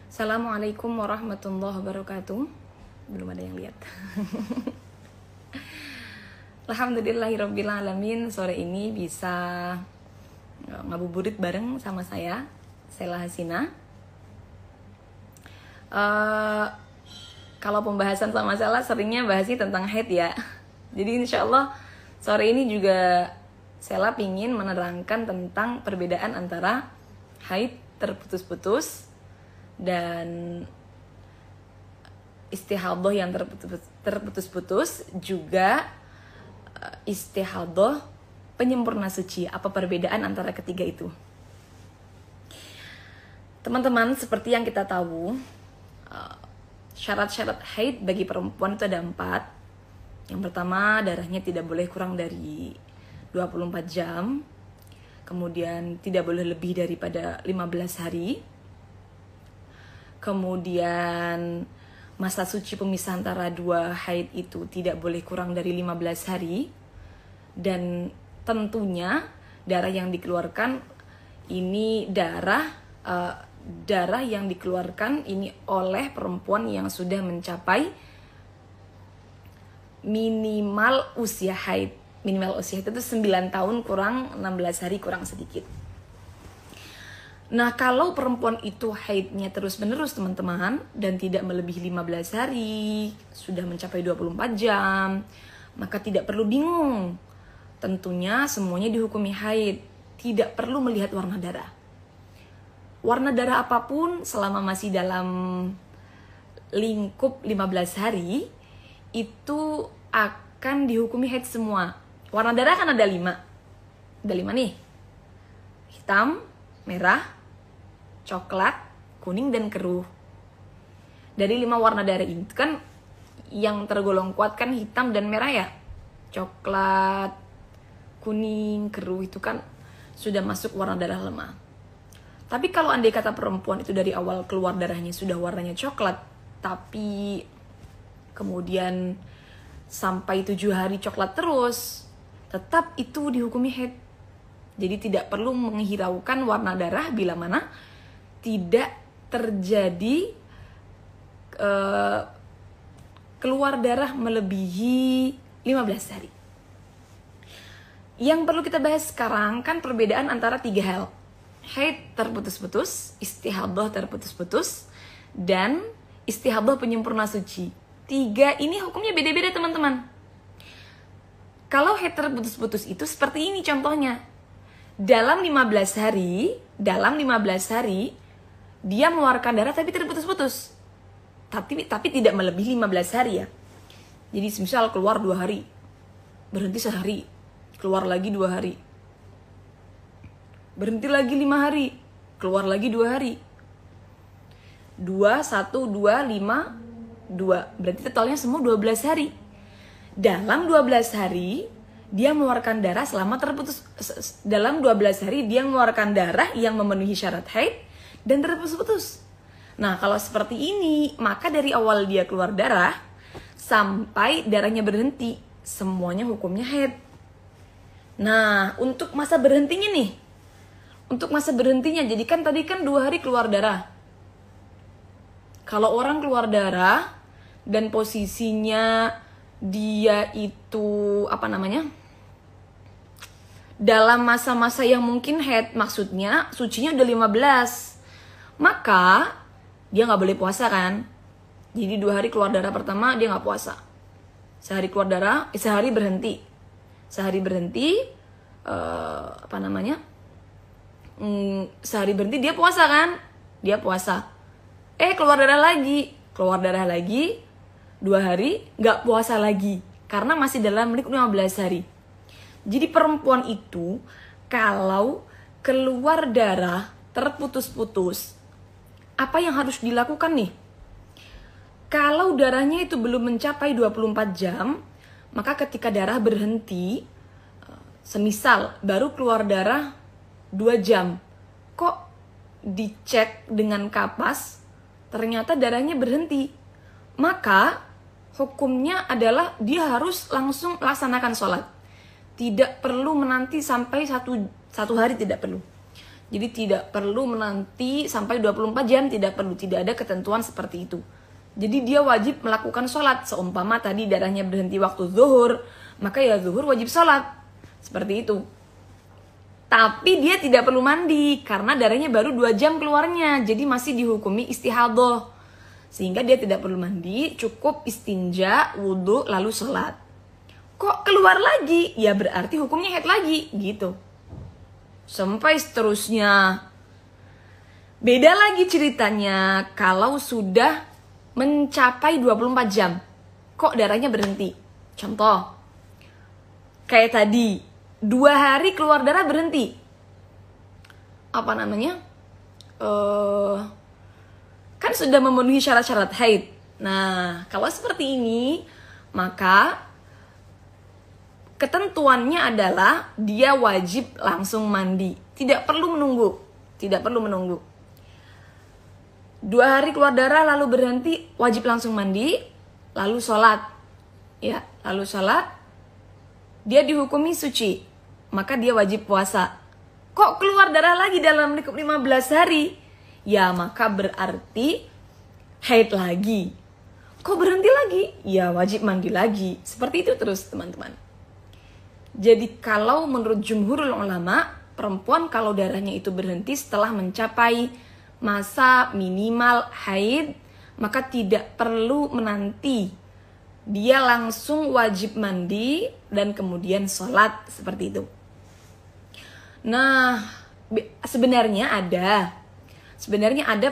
Assalamualaikum warahmatullahi wabarakatuh. Belum ada yang lihat. Alhamdulillahirabbil alamin, sore ini bisa ngabuburit bareng sama saya, Sela Hasina. Kalau pembahasan sama Sela seringnya bahasnya tentang haid ya. Jadi insya Allah sore ini juga Sela pingin menerangkan tentang perbedaan antara haid terputus-putus dan istihadah yang terputus-putus, juga istihadah penyempurna suci. Apa perbedaan antara ketiga itu? Teman-teman, seperti yang kita tahu, syarat-syarat haid bagi perempuan itu ada 4. Yang pertama, darahnya tidak boleh kurang dari 24 jam. Kemudian tidak boleh lebih daripada 15 hari. Kemudian masa suci pemisah antara 2 haid itu tidak boleh kurang dari 15 hari. Dan tentunya darah yang dikeluarkan ini darah yang dikeluarkan ini oleh perempuan yang sudah mencapai minimal usia haid. Minimal usia haid itu 9 tahun kurang 16 hari kurang sedikit. Nah, kalau perempuan itu haidnya terus-menerus teman-teman dan tidak melebihi 15 hari, sudah mencapai 24 jam, maka tidak perlu bingung. Tentunya semuanya dihukumi haid, tidak perlu melihat warna darah. Warna darah apapun selama masih dalam lingkup 15 hari itu akan dihukumi haid semua. Warna darah kan ada 5. Ada 5 nih. Hitam, merah, coklat, kuning, dan keruh. Dari 5 warna darah ini kan yang tergolong kuat kan hitam dan merah ya. Coklat, kuning, keruh itu kan sudah masuk warna darah lemah. Tapi kalau andai kata perempuan itu dari awal keluar darahnya sudah warnanya coklat, tapi kemudian sampai 7 hari coklat terus, tetap itu dihukumi haid. Jadi tidak perlu menghiraukan warna darah bila mana tidak terjadi keluar darah melebihi 15 hari. Yang perlu kita bahas sekarang kan perbedaan antara 3 hal. Haid terputus-putus, istihadah terputus-putus, dan istihadah penyempurna suci. 3 ini hukumnya beda-beda teman-teman. Kalau haid terputus-putus itu seperti ini contohnya. Dalam 15 hari dia mengeluarkan darah tapi terputus-putus. Tapi tidak melebihi 15 hari ya. Jadi misal keluar 2 hari, berhenti sehari, keluar lagi 2 hari, berhenti lagi 5 hari, keluar lagi 2 hari. 2, 1, 2, 5, 2. Berarti totalnya semua 12 hari. Dalam 12 hari dia mengeluarkan darah selama terputus. Dalam 12 hari dia mengeluarkan darah yang memenuhi syarat haid dan terputus-putus. Nah, kalau seperti ini, maka dari awal dia keluar darah sampai darahnya berhenti, semuanya hukumnya haid. Nah, untuk masa berhentinya nih. Untuk masa berhentinya, jadi kan tadi kan 2 hari keluar darah. Kalau orang keluar darah dan posisinya dia itu dalam masa-masa yang mungkin haid, maksudnya sucinya udah 15, maka dia gak boleh puasa kan. Jadi 2 hari keluar darah pertama dia gak puasa. Sehari keluar darah, sehari berhenti. Sehari berhenti, sehari berhenti dia puasa kan. Dia puasa. Keluar darah lagi, 2 hari gak puasa lagi. Karena masih dalam lingkup 15 hari. Jadi perempuan itu kalau keluar darah terputus-putus, apa yang harus dilakukan nih? Kalau darahnya itu belum mencapai 24 jam, maka ketika darah berhenti, semisal baru keluar darah 2 jam, kok dicek dengan kapas, ternyata darahnya berhenti. Maka hukumnya adalah dia harus langsung laksanakan sholat. Tidak perlu menanti sampai satu hari, tidak perlu. Jadi tidak perlu menanti sampai 24 jam, tidak perlu. Tidak ada ketentuan seperti itu. Jadi dia wajib melakukan sholat. Seumpama tadi darahnya berhenti waktu zuhur, maka ya zuhur wajib sholat. Seperti itu. Tapi dia tidak perlu mandi karena darahnya baru 2 jam keluarnya. Jadi masih dihukumi istihadah. Sehingga dia tidak perlu mandi, cukup istinja, wudhu, lalu sholat. Kok keluar lagi? Ya berarti hukumnya haid lagi, gitu. Sampai seterusnya. Beda lagi ceritanya kalau sudah mencapai 24 jam. Kok darahnya berhenti? Contoh, kayak tadi, 2 hari keluar darah berhenti. Apa namanya? Kan sudah memenuhi syarat-syarat haid. Nah, kalau seperti ini, maka ketentuannya adalah dia wajib langsung mandi. Tidak perlu menunggu. Tidak perlu menunggu. 2 hari keluar darah lalu berhenti, wajib langsung mandi, lalu sholat. Ya, lalu sholat. Dia dihukumi suci, maka dia wajib puasa. Kok keluar darah lagi dalam lingkup 15 hari? Ya, maka berarti haid lagi. Kok berhenti lagi? Ya, wajib mandi lagi. Seperti itu terus, teman-teman. Jadi kalau menurut jumhurul ulama, perempuan kalau darahnya itu berhenti setelah mencapai masa minimal haid, maka tidak perlu menanti. Dia langsung wajib mandi dan kemudian sholat, seperti itu. Nah, sebenarnya ada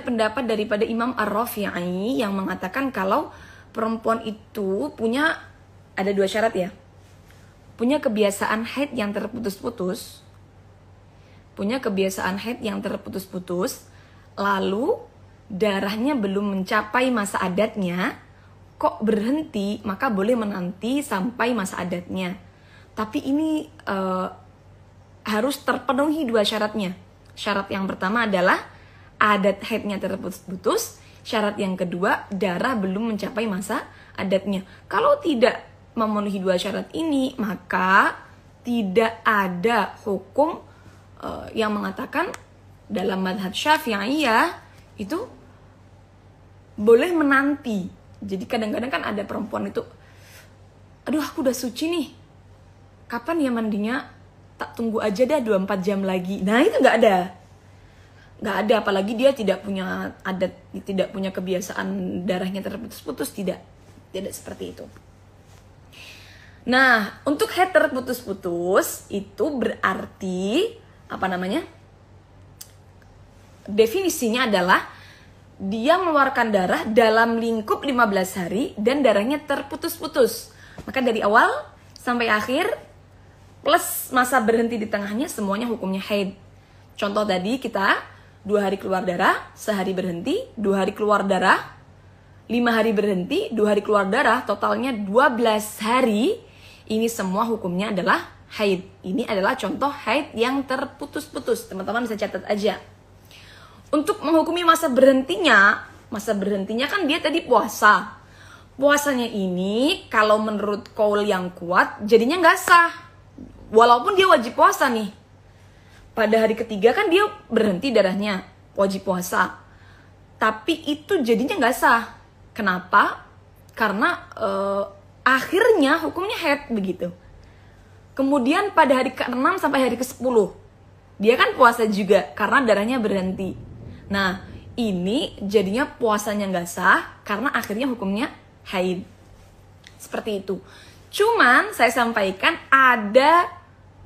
pendapat daripada Imam Ar-Rafi'i yang mengatakan kalau perempuan itu ada 2 syarat ya. Punya kebiasaan haid yang terputus-putus, lalu darahnya belum mencapai masa adatnya, kok berhenti, maka boleh menanti sampai masa adatnya. Tapi ini harus terpenuhi 2 syaratnya. Syarat yang pertama adalah adat haidnya terputus-putus, syarat yang kedua darah belum mencapai masa adatnya. Kalau tidak memenuhi 2 syarat ini, maka tidak ada hukum yang mengatakan dalam madhab Syafi'iyah itu boleh menanti. Jadi kadang-kadang kan ada perempuan itu, aduh aku udah suci nih, kapan ya mandinya? Tak tunggu aja dah 24 jam lagi. Nah itu nggak ada, apalagi dia tidak punya adat, tidak punya kebiasaan darahnya terputus-putus, tidak seperti itu. Nah, untuk haid terputus-putus itu berarti definisinya adalah dia mengeluarkan darah dalam lingkup 15 hari dan darahnya terputus-putus. Maka dari awal sampai akhir plus masa berhenti di tengahnya semuanya hukumnya haid. Contoh tadi kita 2 hari keluar darah, sehari berhenti, 2 hari keluar darah, 5 hari berhenti, 2 hari keluar darah, totalnya 12 hari. Ini semua hukumnya adalah haid. Ini adalah contoh haid yang terputus-putus. Teman-teman bisa catat aja. Untuk menghukumi masa berhentinya kan dia tadi puasa. Puasanya ini kalau menurut qaul yang kuat jadinya nggak sah. Walaupun dia wajib puasa nih. Pada hari ketiga kan dia berhenti darahnya, wajib puasa. Tapi itu jadinya nggak sah. Kenapa? Karena akhirnya hukumnya haid begitu. Kemudian pada hari ke-6 sampai hari ke-10 dia kan puasa juga karena darahnya berhenti. Nah ini jadinya puasanya nggak sah karena akhirnya hukumnya haid. Seperti itu. Cuman saya sampaikan ada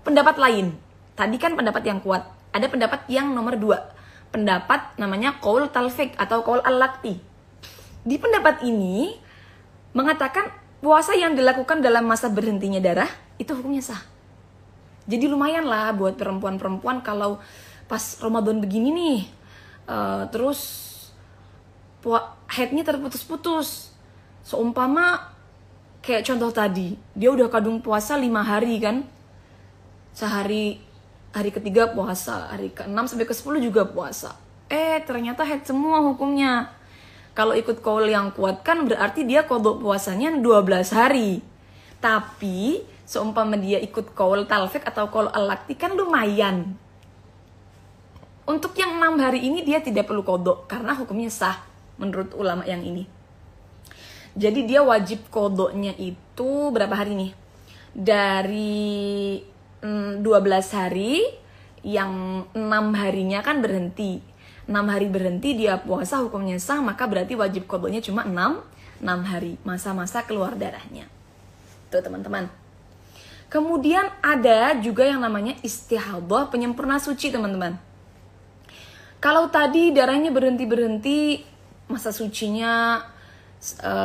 pendapat lain. Tadi kan pendapat yang kuat. Ada pendapat yang nomor 2. Pendapat namanya qaul talfiq atau qaul al-laqti. Di pendapat ini mengatakan puasa yang dilakukan dalam masa berhentinya darah itu hukumnya sah. Jadi lumayan lah buat perempuan-perempuan kalau pas Ramadan begini nih, terus haidnya terputus-putus. Seumpama kayak contoh tadi, dia udah kadung puasa 5 hari kan, sehari, hari ketiga puasa, hari ke-6 sampai ke-10 juga puasa. Ternyata haid semua hukumnya. Kalau ikut qaul yang kuat kan berarti dia qadha puasanya 12 hari. Tapi seumpama dia ikut qaul talfiq atau qaul al-laqti kan lumayan. Untuk yang 6 hari ini dia tidak perlu qadha karena hukumnya sah menurut ulama yang ini. Jadi dia wajib qadhanya itu berapa hari nih? Dari 12 hari, yang 6 harinya kan berhenti. 6 hari berhenti dia puasa hukumnya sah, maka berarti wajib qadhanya cuma 6 hari, masa-masa keluar darahnya. Tuh teman-teman. Kemudian ada juga yang namanya istihadhah, penyempurna suci teman-teman. Kalau tadi darahnya berhenti-berhenti, masa sucinya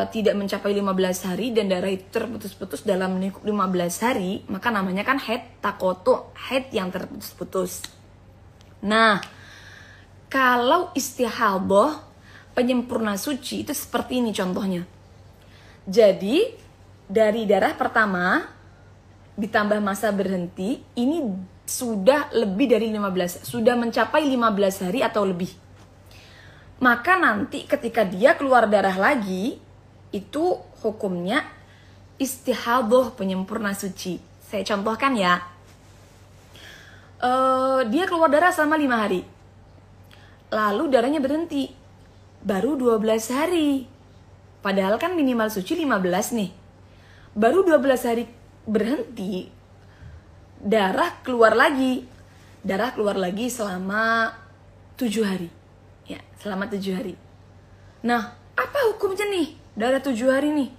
tidak mencapai 15 hari dan darah itu terputus-putus dalam lingkup 15 hari, maka namanya kan haid taqatu, haid yang terputus-putus. Nah, kalau istihadhah penyempurna suci itu seperti ini contohnya. Jadi dari darah pertama ditambah masa berhenti, ini sudah lebih dari 15, sudah mencapai 15 hari atau lebih. Maka nanti ketika dia keluar darah lagi, itu hukumnya istihadhah penyempurna suci. Saya contohkan ya. Dia keluar darah selama 5 hari. Lalu darahnya berhenti. Baru 12 hari. Padahal kan minimal suci 15 nih. Baru 12 hari berhenti, darah keluar lagi. Darah keluar lagi selama 7 hari. Ya, selama 7 hari. Nah, apa hukumnya nih? Darah 7 hari nih.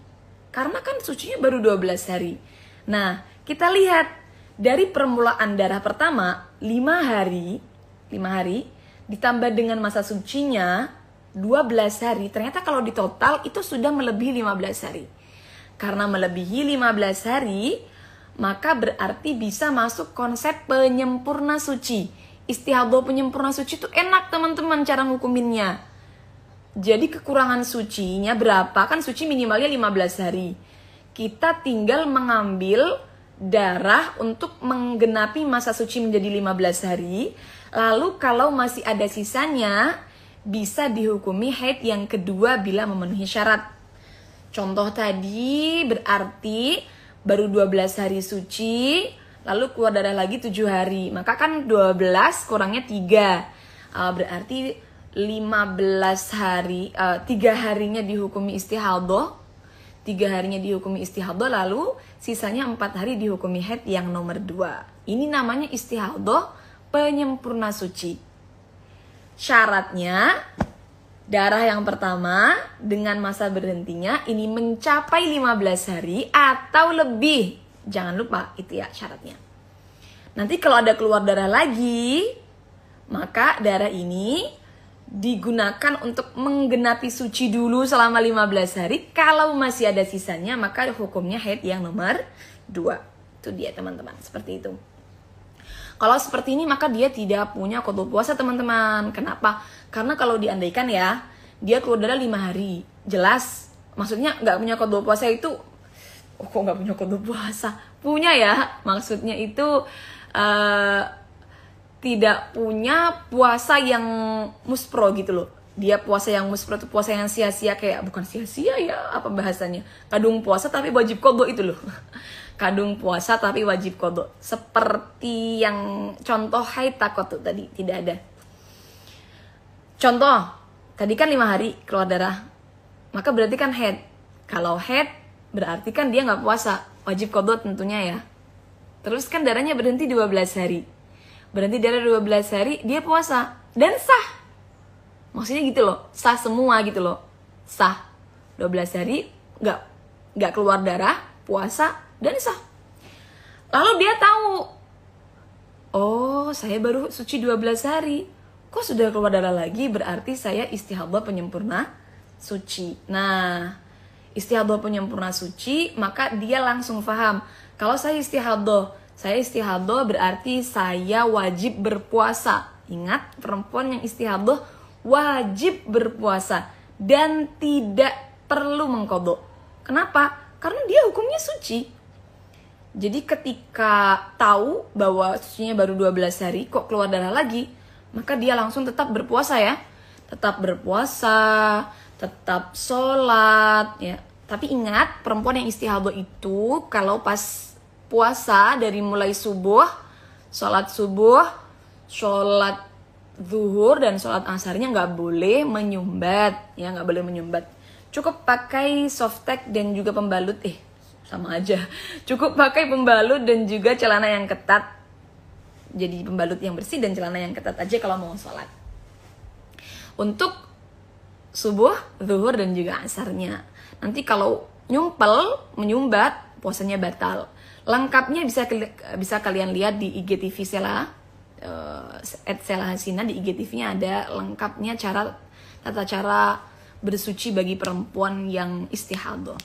Karena kan sucinya baru 12 hari. Nah, kita lihat dari permulaan darah pertama 5 hari ditambah dengan masa sucinya 12 hari. Ternyata kalau di total itu sudah melebihi 15 hari. Karena melebihi 15 hari, maka berarti bisa masuk konsep penyempurna suci. Istihadhah penyempurna suci itu enak teman-teman cara ngukuminnya. Jadi kekurangan sucinya berapa? Kan suci minimalnya 15 hari. Kita tinggal mengambil darah untuk menggenapi masa suci menjadi 15 hari. Lalu kalau masih ada sisanya, bisa dihukumi haid yang kedua bila memenuhi syarat. Contoh tadi berarti baru 12 hari suci, lalu keluar darah lagi 7 hari. Maka kan 12 kurangnya 3. Berarti 15 hari, 3 harinya dihukumi istihadhah. 3 harinya dihukumi istihadhah, lalu sisanya 4 hari dihukumi haid yang nomor 2. Ini namanya istihadhah penyempurna suci. Syaratnya darah yang pertama dengan masa berhentinya ini mencapai 15 hari atau lebih. Jangan lupa itu ya syaratnya. Nanti kalau ada keluar darah lagi, maka darah ini digunakan untuk menggenapi suci dulu selama 15 hari. Kalau masih ada sisanya, maka hukumnya haid yang nomor 2. Itu dia teman-teman, seperti itu. Kalau seperti ini maka dia tidak punya qadha puasa teman-teman. Kenapa? Karena kalau diandaikan ya, dia keluar darah 5 hari. Jelas, maksudnya nggak punya qadha puasa itu, kok nggak punya qadha puasa? Punya ya, maksudnya itu tidak punya puasa yang muspro gitu loh. Dia puasa yang muspro itu puasa yang sia-sia, kayak bukan sia-sia ya, apa bahasanya? Kadung puasa tapi wajib qadha itu loh. Kadung puasa tapi wajib qadha. Seperti yang contoh haid taqatu tadi, tidak ada. Contoh, tadi kan 5 hari keluar darah. Maka berarti kan haid. Kalau haid berarti kan dia nggak puasa, wajib qadha tentunya ya. Terus kan darahnya berhenti 12 hari. Berhenti darah 12 hari, dia puasa dan sah. Maksudnya gitu loh, sah semua gitu loh. Sah. 12 hari nggak keluar darah, puasa dan sah. Lalu dia tahu, oh saya baru suci 12 hari, kok sudah keluar darah lagi, berarti saya istihadhah penyempurna suci. Nah, istihadhah penyempurna suci, maka dia langsung paham, kalau saya istihadhah berarti saya wajib berpuasa. Ingat, perempuan yang istihadhah wajib berpuasa dan tidak perlu mengqadha. Kenapa? Karena dia hukumnya suci. Jadi ketika tahu bahwa sucinya baru 12 hari, kok keluar darah lagi, maka dia langsung tetap berpuasa ya. Tetap berpuasa, tetap sholat ya. Tapi ingat, perempuan yang istihadhah itu kalau pas puasa dari mulai subuh, sholat zuhur dan sholat asarnya nggak boleh menyumbat, ya nggak boleh menyumbat. Cukup pakai softtek dan juga pembalut, sama aja. Cukup pakai pembalut dan juga celana yang ketat. Jadi pembalut yang bersih dan celana yang ketat aja kalau mau sholat. Untuk subuh, zuhur dan juga asarnya. Nanti kalau menyumbat, puasanya batal. Lengkapnya bisa kalian lihat di IGTV Sela, Sela Hasina. Di IGTV-nya ada lengkapnya tata cara bersuci bagi perempuan yang istihadah.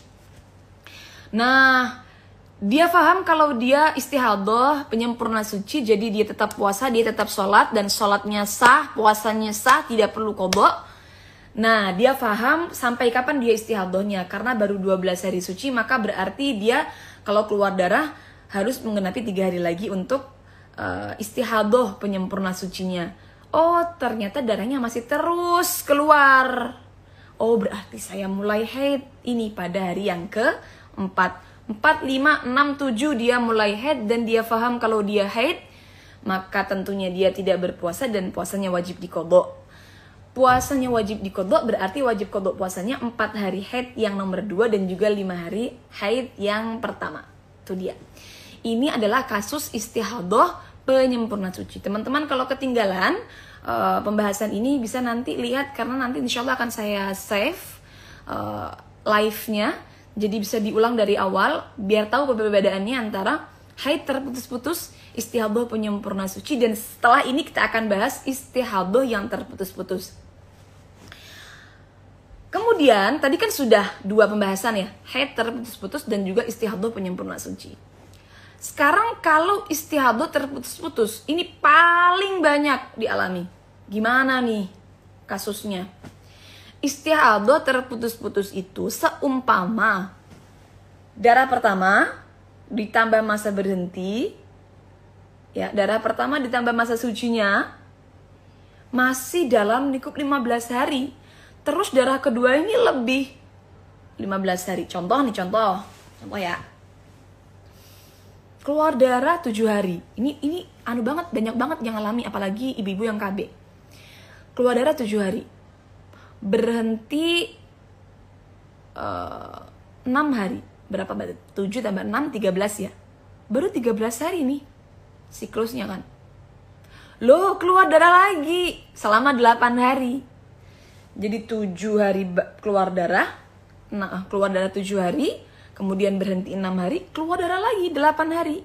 Nah, dia paham kalau dia istihadah, penyempurna suci, jadi dia tetap puasa, dia tetap sholat, dan sholatnya sah, puasanya sah, tidak perlu qadha. Nah, dia paham sampai kapan dia istihadahnya, karena baru 12 hari suci, maka berarti dia kalau keluar darah harus menggenapi 3 hari lagi untuk istihadah penyempurna sucinya. Oh, ternyata darahnya masih terus keluar. Oh, berarti saya mulai haid ini pada hari yang ke-4. 4, 5, 6, 7 dia mulai haid dan dia paham kalau dia haid, maka tentunya dia tidak berpuasa dan puasanya wajib diqadha. Puasanya wajib diqadha berarti wajib qadha puasanya 4 hari haid yang nomor 2 dan juga 5 hari haid yang pertama. Itu dia. Ini adalah kasus istihadah penyempurna suci. Teman-teman kalau ketinggalan pembahasan ini bisa nanti lihat, karena nanti insya Allah akan saya save live-nya. Jadi bisa diulang dari awal biar tahu perbedaannya antara haid terputus-putus, istihadah penyempurna suci, dan setelah ini kita akan bahas istihadah yang terputus-putus. Kemudian tadi kan sudah 2 pembahasan ya, haid terputus-putus dan juga istihadah penyempurna suci. Sekarang kalau istihadah terputus-putus, ini paling banyak dialami. Gimana nih kasusnya? Istihadah terputus-putus itu seumpama darah pertama ditambah masa berhenti, ya, darah pertama ditambah masa sucinya masih dalam lingkup 15 hari. Terus darah kedua ini lebih 15 hari. Contoh ya. Keluar darah 7 hari. Ini banyak banget yang alami, apalagi ibu-ibu yang KB. Keluar darah 7 hari. Berhenti 6 hari. Berapa berarti? 7 tambah 6, 13 ya. Baru 13 hari nih siklusnya kan. Loh, keluar darah lagi selama 8 hari. Jadi 7 hari keluar darah. Nah, keluar darah 7 hari, kemudian berhenti 6 hari, keluar darah lagi 8 hari.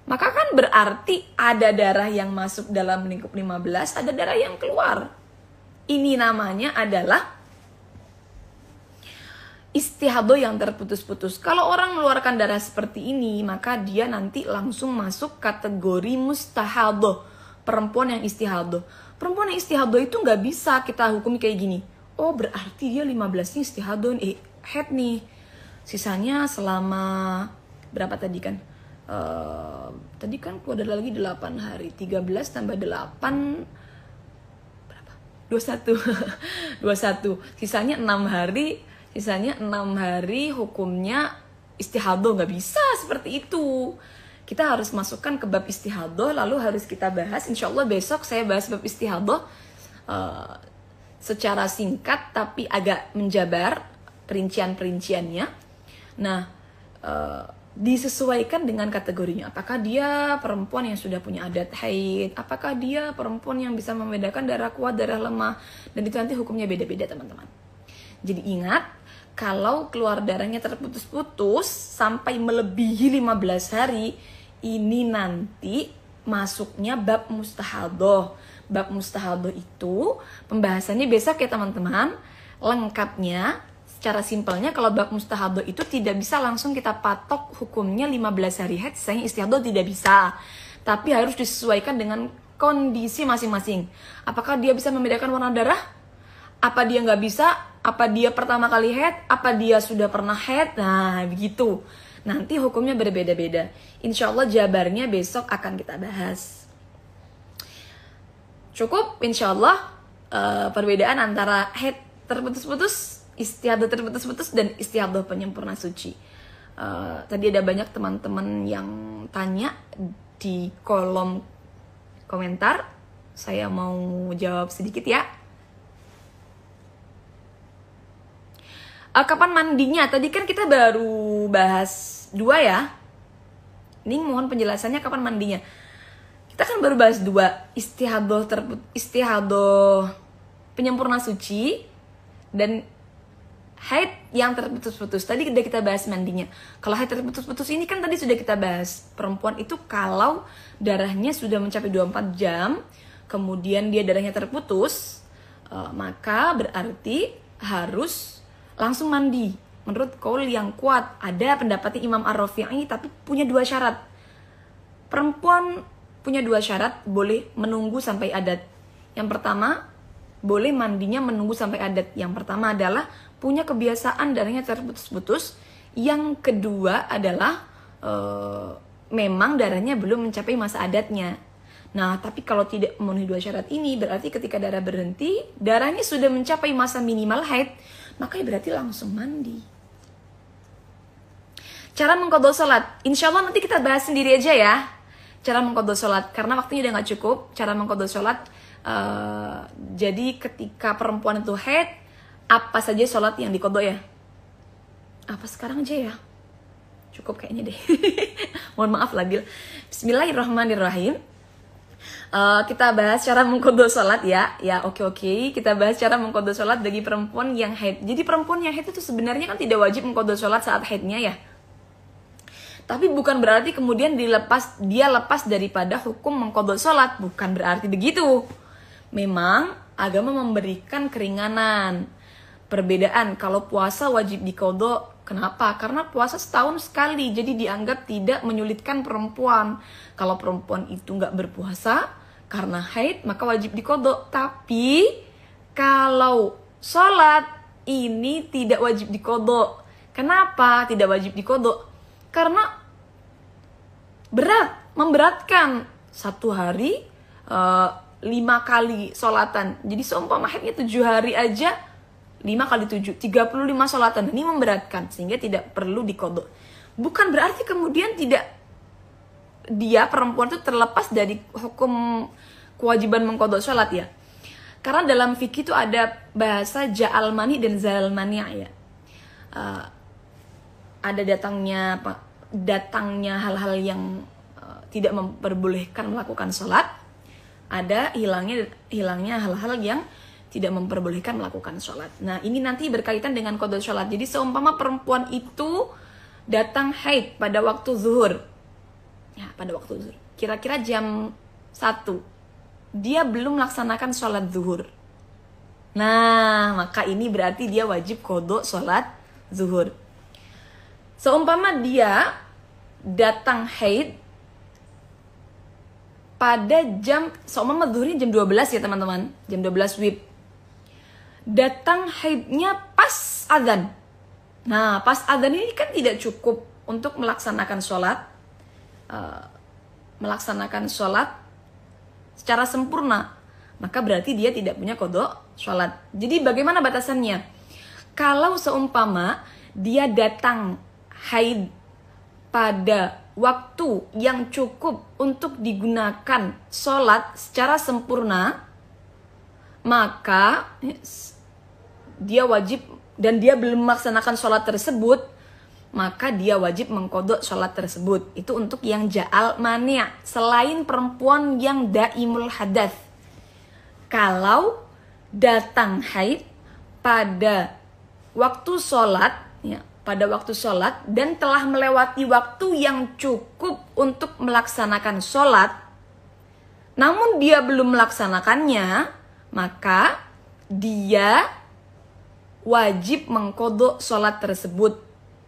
Maka kan berarti ada darah yang masuk dalam lingkup 15, ada darah yang keluar. Ini namanya adalah istihadah yang terputus-putus. Kalau orang mengeluarkan darah seperti ini, maka dia nanti langsung masuk kategori mustahadah, perempuan yang istihadah. Perempuan yang istihadah itu nggak bisa kita hukumi kayak gini. Oh, berarti dia 15-nya istihadah, haid nih. Sisanya selama berapa tadi kan? Tadi kan keluar darah lagi 8 hari. 13 tambah 8 21 sisanya 6 hari hukumnya istihadah. Nggak bisa seperti itu. Kita harus masukkan ke bab istihadah, lalu harus kita bahas. Insya Allah besok saya bahas bab istihadah secara singkat tapi agak menjabar perincian-perinciannya. Nah, disesuaikan dengan kategorinya. Apakah dia perempuan yang sudah punya adat haid? Apakah dia perempuan yang bisa membedakan darah kuat, darah lemah? Dan itu nanti hukumnya beda-beda, teman-teman. Jadi ingat, kalau keluar darahnya terputus-putus sampai melebihi 15 hari, ini nanti masuknya bab mustahadah. Bab mustahadah itu pembahasannya besok ya, teman-teman. Lengkapnya secara simpelnya, kalau bab mustahadah itu tidak bisa langsung kita patok hukumnya 15 hari haid, sisanya istihadah, tidak bisa. Tapi harus disesuaikan dengan kondisi masing-masing. Apakah dia bisa membedakan warna darah? Apa dia nggak bisa? Apa dia pertama kali haid? Apa dia sudah pernah haid? Nah, begitu. Nanti hukumnya berbeda-beda. Insya Allah jabarnya besok akan kita bahas. Cukup, insya Allah perbedaan antara haid terputus-putus, istihadah terputus-putus, dan istihadah penyempurna suci. Tadi ada banyak teman-teman yang tanya di kolom komentar. Saya mau jawab sedikit ya. Kapan mandinya? Tadi kan kita baru bahas 2 ya. Ini mohon penjelasannya kapan mandinya. Kita kan baru bahas 2, istihadoh penyempurna suci dan haid yang terputus-putus. Tadi udah kita bahas mandinya. Kalau haid terputus-putus ini kan tadi sudah kita bahas. Perempuan itu kalau darahnya sudah mencapai 24 jam, kemudian dia darahnya terputus, maka berarti harus langsung mandi. Menurut kaul yang kuat, ada pendapatnya Imam Ar-Rafi'i, tapi punya 2 syarat. Perempuan punya 2 syarat, boleh menunggu sampai adat. Yang pertama, boleh mandinya menunggu sampai adat. Yang pertama adalah punya kebiasaan darahnya terputus-putus. Yang kedua adalah memang darahnya belum mencapai masa adatnya. Nah, tapi kalau tidak memenuhi 2 syarat ini, berarti ketika darah berhenti, darahnya sudah mencapai masa minimal haid, maka berarti langsung mandi. Cara mengqadha sholat, insya Allah nanti kita bahas sendiri aja ya. Cara mengqadha sholat, karena waktunya udah gak cukup. Cara mengqadha sholat, jadi ketika perempuan itu haid, apa saja sholat yang diqadha ya? Apa sekarang aja ya? Cukup kayaknya deh. Mohon maaf Labil. Bismillahirrahmanirrahim. Kita bahas cara mengqadha sholat ya. Ya oke. Kita bahas cara mengqadha sholat bagi perempuan yang haid. Jadi perempuan yang haid itu sebenarnya kan tidak wajib mengqadha sholat saat haidnya ya. Tapi bukan berarti kemudian dia lepas daripada hukum mengqadha sholat. Bukan berarti begitu. Memang agama memberikan keringanan. Perbedaan kalau puasa wajib diqadha. Kenapa? Karena puasa setahun sekali, jadi dianggap tidak menyulitkan perempuan. Kalau perempuan itu nggak berpuasa karena haid, maka wajib diqadha. Tapi kalau sholat ini tidak wajib diqadha. Kenapa tidak wajib diqadha? Karena memberatkan. 1 hari 5 kali sholatan. Jadi seumpama haidnya 7 hari aja, 5 kali 7, 35 sholatan. Ini memberatkan, sehingga tidak perlu diqadha. Bukan berarti kemudian dia perempuan itu terlepas dari hukum kewajiban mengqadha sholat ya. Karena dalam fikih itu ada bahasa ja'al mani dan zalal mani ya. Ada datangnya hal-hal yang tidak memperbolehkan melakukan sholat. Ada hilangnya hal-hal yang tidak memperbolehkan melakukan sholat. Nah ini nanti berkaitan dengan qadha sholat. Jadi seumpama perempuan itu datang haid pada waktu zuhur. Ya pada waktu zuhur. Kira-kira jam 1. Dia belum melaksanakan sholat zuhur. Nah maka ini berarti dia wajib qadha sholat zuhur. Seumpama dia datang haid pada seumpama zuhurnya jam 12 ya teman-teman. Jam 12 WIB. Datang haidnya pas adzan. Nah, pas adzan ini kan tidak cukup untuk melaksanakan sholat, secara sempurna. Maka berarti dia tidak punya qadha sholat. Jadi bagaimana batasannya? Kalau seumpama dia datang haid pada waktu yang cukup untuk digunakan sholat secara sempurna, maka dia wajib, dan dia belum melaksanakan sholat tersebut, maka dia wajib mengqadha sholat tersebut. Itu untuk yang ja'al mani', selain perempuan yang daimul hadats. Kalau datang haid pada waktu sholat ya, pada waktu sholat dan telah melewati waktu yang cukup untuk melaksanakan sholat, namun dia belum melaksanakannya, maka dia wajib mengqadha sholat tersebut.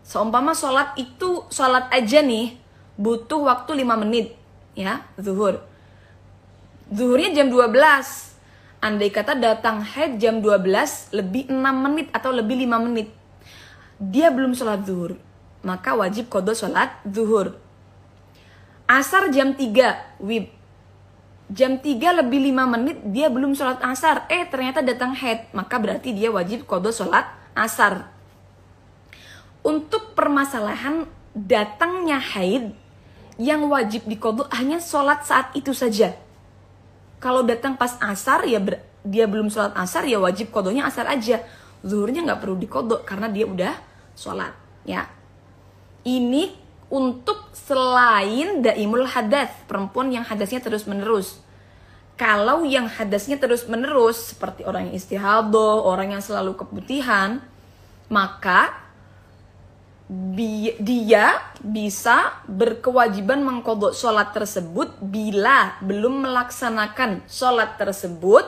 Seumpama sholat itu, sholat aja nih butuh waktu 5 menit ya, zuhur. Zuhurnya jam 12. Andai kata datang haid jam 12 lebih 6 menit atau lebih 5 menit, dia belum sholat zuhur, maka wajib qadha sholat zuhur. Asar jam 3 WIB, jam 3 lebih 5 menit dia belum sholat asar, ternyata datang haid, maka berarti dia wajib qadha sholat asar. Untuk permasalahan datangnya haid, yang wajib diqadha hanya sholat saat itu saja. Kalau datang pas asar, ya dia belum sholat asar, ya wajib qadhanya asar aja. Zuhurnya nggak perlu diqadha karena dia udah sholat. Ya, ini untuk selain daimul hadas, perempuan yang hadasnya terus menerus. Kalau yang hadasnya terus menerus seperti orang yang istihadah, orang yang selalu keputihan, maka dia bisa berkewajiban mengqadha sholat tersebut bila belum melaksanakan sholat tersebut,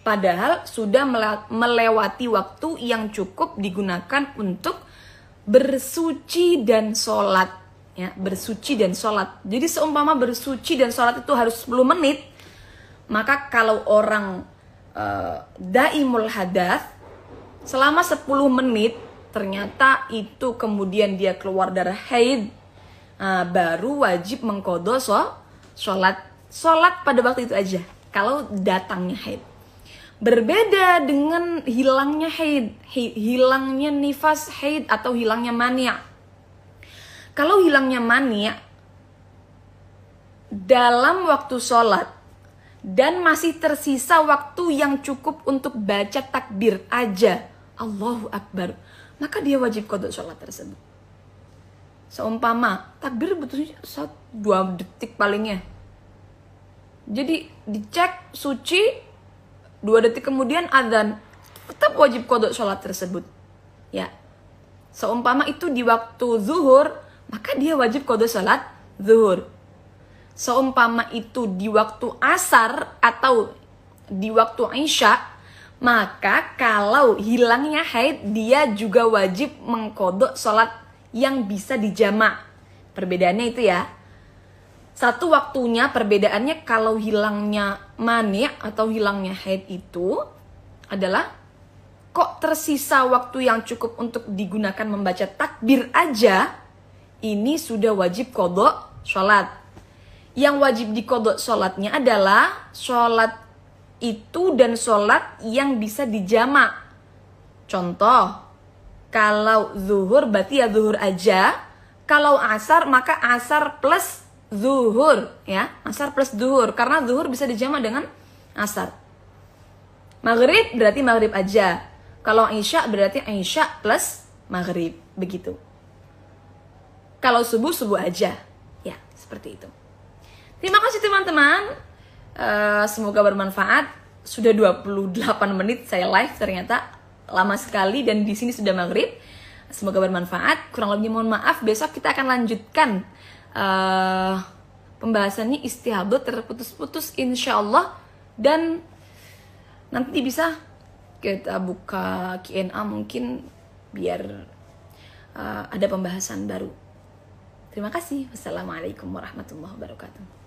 padahal sudah melewati waktu yang cukup digunakan untuk bersuci dan sholat. Ya, bersuci dan sholat. Jadi seumpama bersuci dan sholat itu harus 10 menit, maka kalau orang daimul hadas selama 10 menit ternyata itu kemudian dia keluar darah haid, baru wajib mengqadha sholat pada waktu itu aja kalau datangnya haid. Berbeda dengan hilangnya haid, hilangnya nifas haid atau hilangnya mani'. Kalau hilangnya mani' dalam waktu sholat dan masih tersisa waktu yang cukup untuk baca takbir aja, Allahu Akbar, maka dia wajib qadha sholat tersebut. Seumpama takbir butuh 2 detik palingnya, jadi dicek suci, 2 detik kemudian adzan, tetap wajib qadha sholat tersebut. Ya, seumpama itu di waktu zuhur, maka dia wajib qadha sholat zuhur. Seumpama itu di waktu asar atau di waktu isya, maka kalau hilangnya haid, dia juga wajib mengqadha sholat yang bisa dijamak. Perbedaannya itu ya. Satu waktunya perbedaannya, kalau hilangnya mani' atau hilangnya haid itu adalah kok tersisa waktu yang cukup untuk digunakan membaca takbir aja, ini sudah wajib qadha sholat. Yang wajib diqadha sholatnya adalah sholat itu dan sholat yang bisa dijamak. Contoh, kalau zuhur berarti ya zuhur aja. Kalau asar maka asar plus zuhur, ya, asar plus zuhur, karena zuhur bisa dijamak dengan asar. Maghrib berarti maghrib aja. Kalau isya berarti isya plus maghrib, begitu. Kalau subuh subuh aja, ya, seperti itu. Terima kasih teman-teman. Semoga bermanfaat. Sudah 28 menit saya live, ternyata lama sekali, dan di sini sudah maghrib. Semoga bermanfaat. Kurang lebihnya mohon maaf. Besok kita akan lanjutkan pembahasannya istihadah terputus-putus insyaallah, dan nanti bisa kita buka Q&A mungkin biar ada pembahasan baru. Terima kasih. Wassalamualaikum warahmatullahi wabarakatuh.